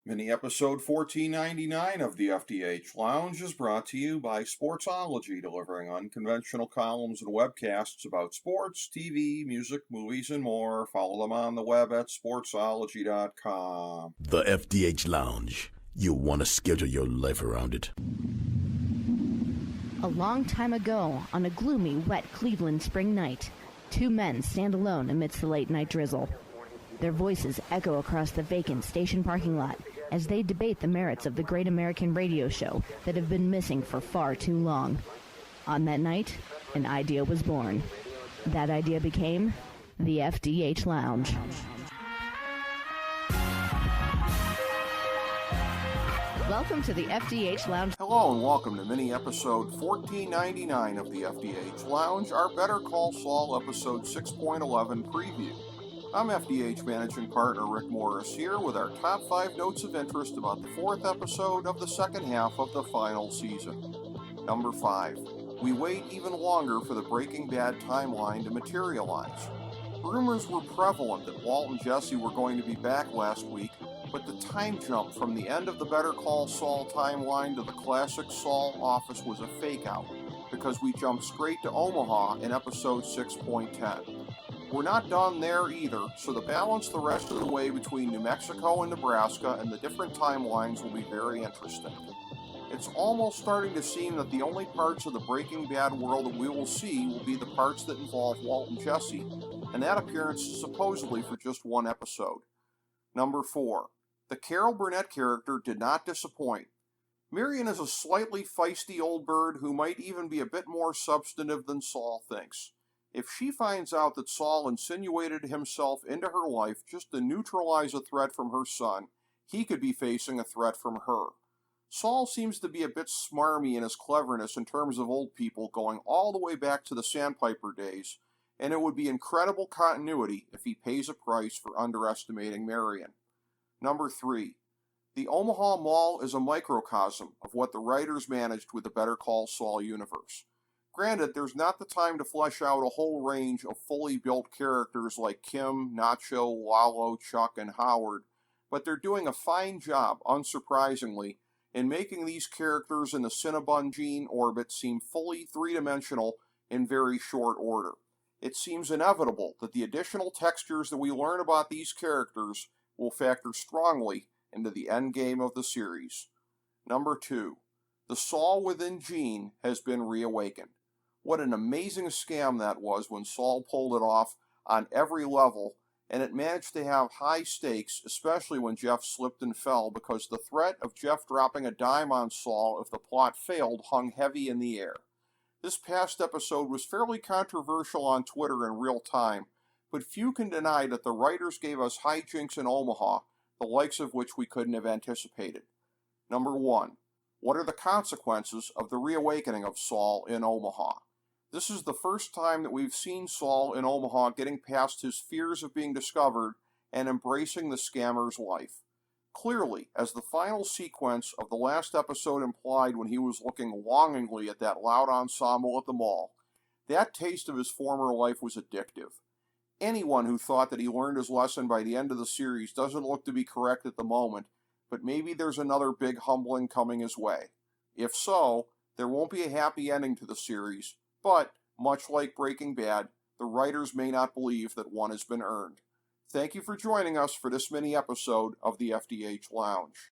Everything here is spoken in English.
Mini episode 1499 of the FDH Lounge is brought to you by Sportsology, delivering unconventional columns and webcasts about sports, TV, music, movies, and more. Follow them on the web at sportsology.com. The FDH Lounge. You'll want to schedule your life around it. A long time ago, on a gloomy, wet Cleveland spring night, two men stand alone amidst the late-night drizzle. Their voices echo across the vacant station parking lot as they debate the merits of the great American radio show that have been missing for far too long. On that night, an idea was born. That idea became the FDH Lounge. Welcome to the FDH Lounge. Hello and welcome to mini episode 1499 of the FDH Lounge, our Better Call Saul episode 6.11 preview. I'm FDH Managing Partner Rick Morris here with our top 5 notes of interest about the 4th episode of the second half of the final season. Number 5. We wait even longer for the Breaking Bad timeline to materialize. Rumors were prevalent that Walt and Jesse were going to be back last week, but the time jump from the end of the Better Call Saul timeline to the classic Saul office was a fake-out, because we jumped straight to Omaha in episode 6.10. We're not done there either, so the balance the rest of the way between New Mexico and Nebraska and the different timelines will be very interesting. It's almost starting to seem that the only parts of the Breaking Bad world that we will see will be the parts that involve Walt and Jesse, and that appearance is supposedly for just one episode. Number 4. The Carol Burnett character did not disappoint. Marion is a slightly feisty old bird who might even be a bit more substantive than Saul thinks. If she finds out that Saul insinuated himself into her life just to neutralize a threat from her son, he could be facing a threat from her. Saul seems to be a bit smarmy in his cleverness in terms of old people going all the way back to the Sandpiper days, and it would be incredible continuity if he pays a price for underestimating Marion. Number 3. The Omaha Mall is a microcosm of what the writers managed with the Better Call Saul universe. Granted, there's not the time to flesh out a whole range of fully built characters like Kim, Nacho, Lalo, Chuck, and Howard, but they're doing a fine job, unsurprisingly, in making these characters in the Cinnabon gene orbit seem fully three-dimensional in very short order. It seems inevitable that the additional textures that we learn about these characters will factor strongly into the endgame of the series. Number 2. The Saul within Gene has been reawakened. What an amazing scam that was when Saul pulled it off on every level, and it managed to have high stakes, especially when Jeff slipped and fell, because the threat of Jeff dropping a dime on Saul if the plot failed hung heavy in the air. This past episode was fairly controversial on Twitter in real time, but few can deny that the writers gave us hijinks in Omaha, the likes of which we couldn't have anticipated. Number 1. What are the consequences of the reawakening of Saul in Omaha? This is the first time that we've seen Saul in Omaha getting past his fears of being discovered and embracing the scammer's life. Clearly, as the final sequence of the last episode implied when he was looking longingly at that loud ensemble at the mall, that taste of his former life was addictive. Anyone who thought that he learned his lesson by the end of the series doesn't look to be correct at the moment, but maybe there's another big humbling coming his way. If so, there won't be a happy ending to the series, but, much like Breaking Bad, the writers may not believe that one has been earned. Thank you for joining us for this mini episode of the FDH Lounge.